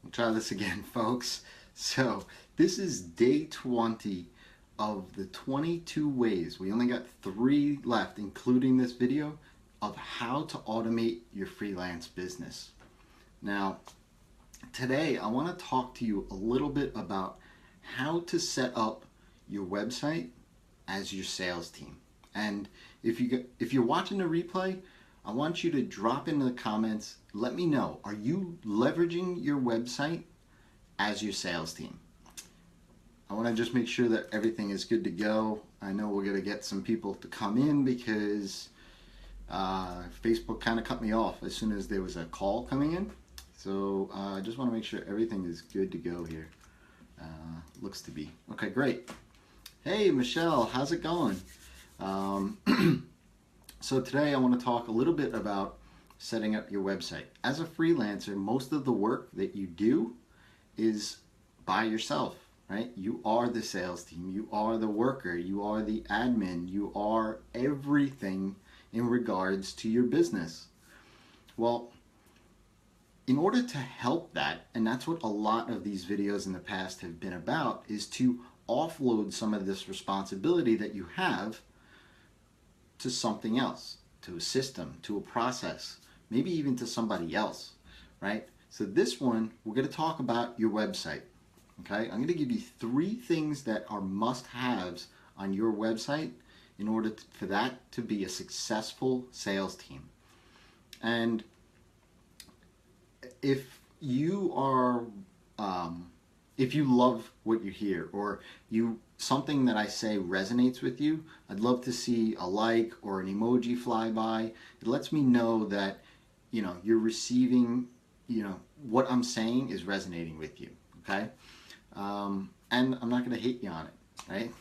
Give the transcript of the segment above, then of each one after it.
We'll try this again, folks. So this is day 20 of the 22 ways. We only got 3 left, including this video, of how to automate your freelance business. Now, today I want to talk to you a little bit about how to set up your website as your sales team. And if you're watching the replay, I want you to drop in the comments, let me know, are you leveraging your website as your sales team? I want to just make sure that everything is good to go. I know we're going to get some people to come in because Facebook kind of cut me off as soon as there was a call coming in. So I just want to make sure everything is good to go here. Looks to be. Okay, great. Hey, Michelle, how's it going? So today I want to talk a little bit about setting up your website. As a freelancer, most of the work that you do is by yourself, right? You are the sales team, you are the worker, you are the admin, you are everything in regards to your business. Well, in order to help that, and that's what a lot of these videos in the past have been about, is to offload some of this responsibility that you have to something else, to a system, to a process, maybe even to somebody else, right? So this one, we're going to talk about your website, okay? I'm going to give you 3 things that are must-haves on your website in order for that to be a successful sales team. And if you are, if you love what you hear, or something that I say resonates with you, I'd love to see a like or an emoji fly by. It lets me know that, you're receiving, what I'm saying is resonating with you, okay? And I'm not going to hate you on it, right?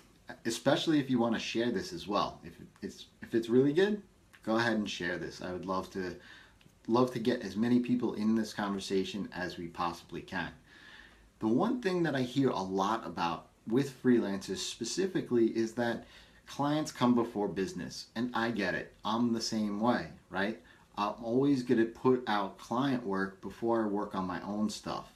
Especially if you want to share this as well. If it's really good, go ahead and share this. I would love to get as many people in this conversation as we possibly can. The one thing that I hear a lot about with freelancers specifically is that clients come before business, and I get it. I'm the same way, right? I'm always going to put out client work before I work on my own stuff.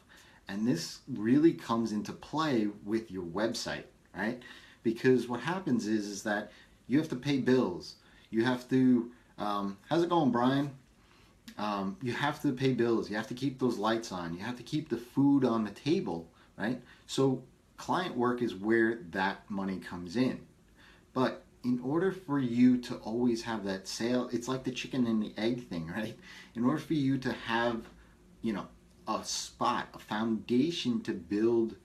And this really comes into play with your website, right? Because what happens is that you have to pay bills. You have to, how's it going, Brian? You have to pay bills. You have to keep those lights on. You have to keep the food on the table, right? So client work is where that money comes in. But in order for you to always have that sale, it's like the chicken and the egg thing, right? In order for you to have, a spot, a foundation to build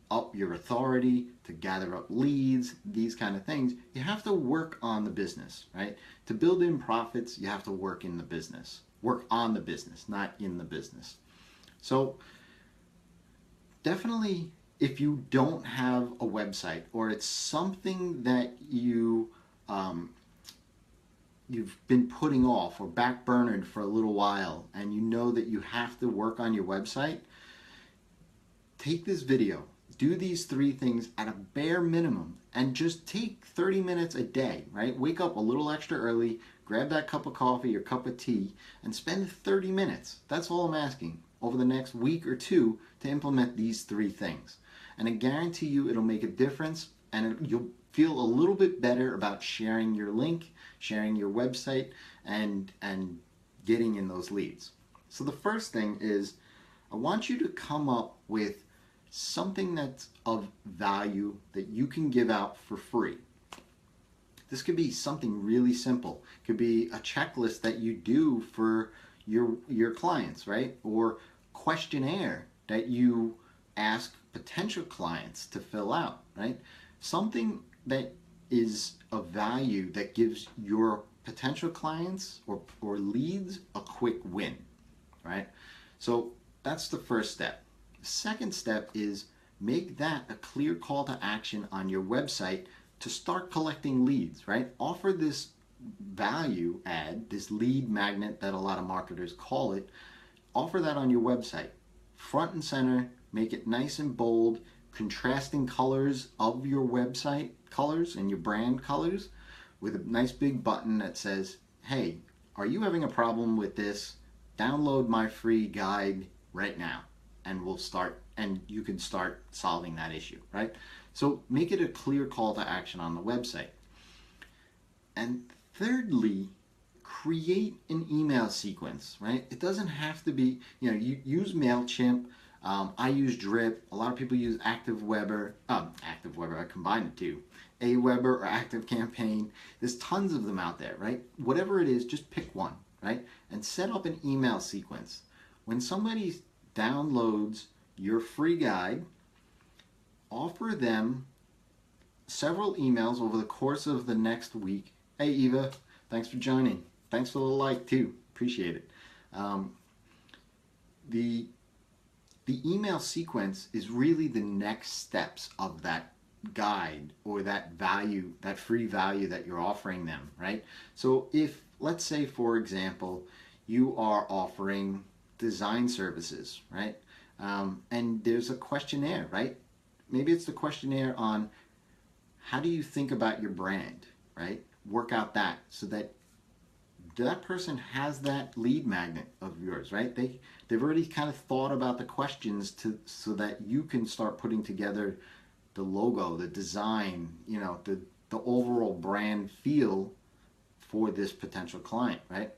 up your authority, to gather up leads, these kind of things, you have to work on the business, right? To build in profits, you have to work in the business. Work on the business, not in the business. So definitely, if you don't have a website, or it's something that you've been putting off or backburnered for a little while, and you know that you have to work on your website, take this video, do these 3 things at a bare minimum, and just take 30 minutes a day, right? Wake up a little extra early, grab that cup of coffee or cup of tea, and spend 30 minutes. That's all I'm asking over the next week or 2 to implement these 3 things. And I guarantee you it'll make a difference, and you'll feel a little bit better about sharing your link, sharing your website, and getting in those leads. So the first thing is, I want you to come up with something that's of value that you can give out for free. This could be something really simple. It could be a checklist that you do for your clients, right? Or questionnaire that you ask potential clients to fill out, right? Something that is of value that gives your potential clients or leads a quick win, right? So that's the first step. The second step is make that a clear call to action on your website to start collecting leads, right? Offer this value add, this lead magnet that a lot of marketers call it, offer that on your website. Front and center, make it nice and bold, contrasting colors of your website colors and your brand colors, with a nice big button that says, hey, are you having a problem with this? Download my free guide right now. and you can start solving that issue, right? So make it a clear call to action on the website. And thirdly, create an email sequence, right? It doesn't have to be, you use MailChimp. I use Drip. A lot of people use ActiveWeber. I combined the two. Aweber or ActiveCampaign. There's tons of them out there, right? Whatever it is, just pick one, right? And set up an email sequence. When somebody downloads your free guide, offer them several emails over the course of the next week. Hey Eva, thanks for joining. Thanks for the like too. Appreciate it. The email sequence is really the next steps of that guide or that value, that free value that you're offering them, right? So if, let's say for example, you are offering design services, right? And there's a questionnaire, right? Maybe it's the questionnaire on how do you think about your brand, right? Work out that so that that person has that lead magnet of yours, right? They've already kind of thought about the questions so that you can start putting together the logo, the design, the overall brand feel for this potential client, right?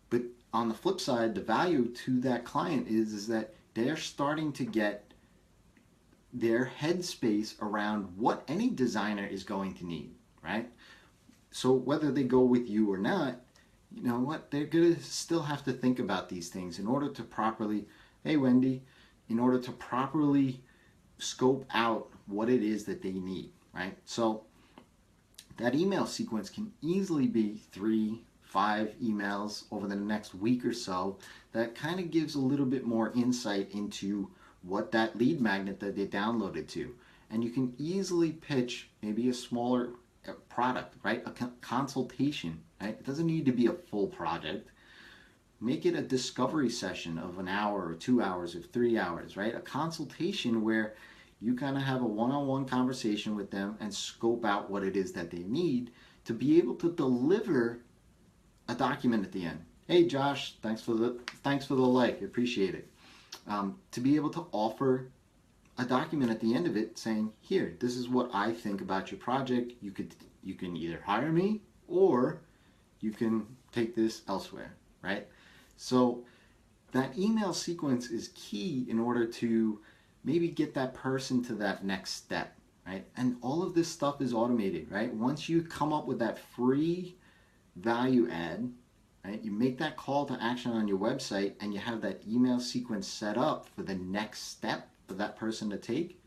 But on the flip side, the value to that client is that they're starting to get their headspace around what any designer is going to need, right? So whether they go with you or not, you know what, they're going to still have to think about these things in order to properly, hey Wendy, in order to properly scope out what it is that they need, right? So that email sequence can easily be 3-5 emails over the next week or so that kind of gives a little bit more insight into what that lead magnet that they downloaded to. And you can easily pitch maybe a smaller product, right? A consultation, right? It doesn't need to be a full project. Make it a discovery session of an hour or 2 hours or 3 hours, right? A consultation where you kind of have a one-on-one conversation with them and scope out what it is that they need to be able to deliver a document at the end. Hey Josh, thanks for the like, appreciate it. To be able to offer a document at the end of it saying, here, this is what I think about your project. You can either hire me or you can take this elsewhere, right? So that email sequence is key in order to maybe get that person to that next step, right? And all of this stuff is automated, right? Once you come up with that free value add, right, you make that call to action on your website and you have that email sequence set up for the next step for that person to take,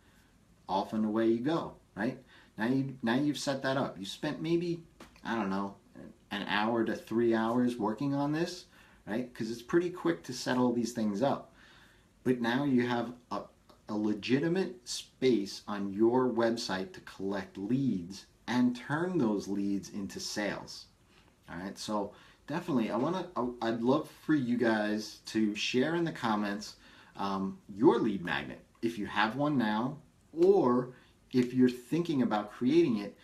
off and away you go, right? Now you've set that up. You spent maybe, I don't know, an hour to 3 hours working on this, right? Because it's pretty quick to set all these things up. But now you have a legitimate space on your website to collect leads and turn those leads into sales. All right, so definitely, I'd love for you guys to share in the comments your lead magnet, if you have one now, or if you're thinking about creating it.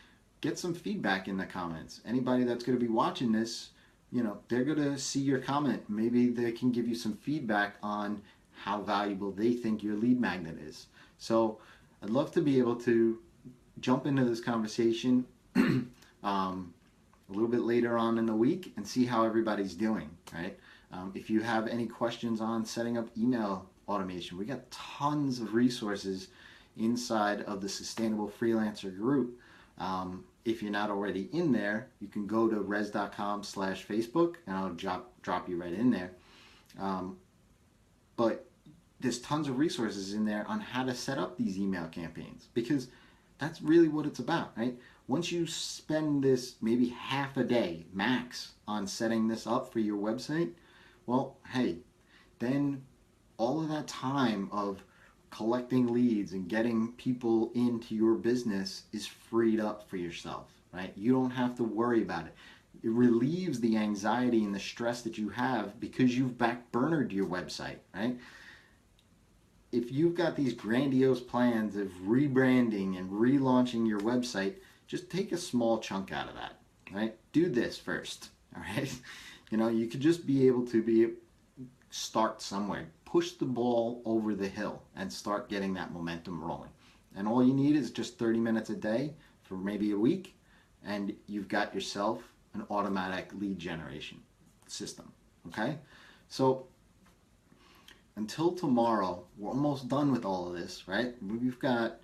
Get some feedback in the comments. Anybody that's going to be watching this, they're going to see your comment. Maybe they can give you some feedback on how valuable they think your lead magnet is. So I'd love to be able to jump into this conversation a little bit later on in the week and see how everybody's doing, right? If you have any questions on setting up email automation, we got tons of resources inside of the Sustainable Freelancer group. If you're not already in there, you can go to res.com/Facebook and I'll drop you right in there. But there's tons of resources in there on how to set up these email campaigns, because that's really what it's about, right? Once you spend this maybe half a day max on setting this up for your website, well, hey, then all of that time of collecting leads and getting people into your business is freed up for yourself, right? You don't have to worry about it. It relieves the anxiety and the stress that you have because you've backburnered your website, right? If you've got these grandiose plans of rebranding and relaunching your website, just take a small chunk out of that, right? Do this first, all right? You could just be able to start somewhere. push the ball over the hill and start getting that momentum rolling. And all you need is just 30 minutes a day for maybe a week, and you've got yourself an automatic lead generation system. Okay? So until tomorrow, we're almost done with all of this, right? We've got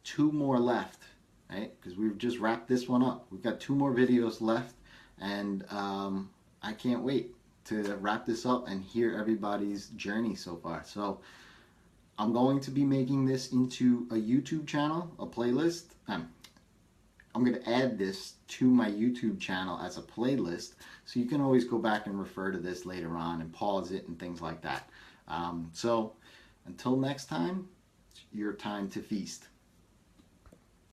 2 more left, right? Because we've just wrapped this one up. We've got 2 more videos left, and I can't wait to wrap this up and hear everybody's journey so far. So I'm going to be making this into a YouTube channel, a playlist. I'm going to add this to my YouTube channel as a playlist, so you can always go back and refer to this later on and pause it and things like that. So until next time, it's your time to feast.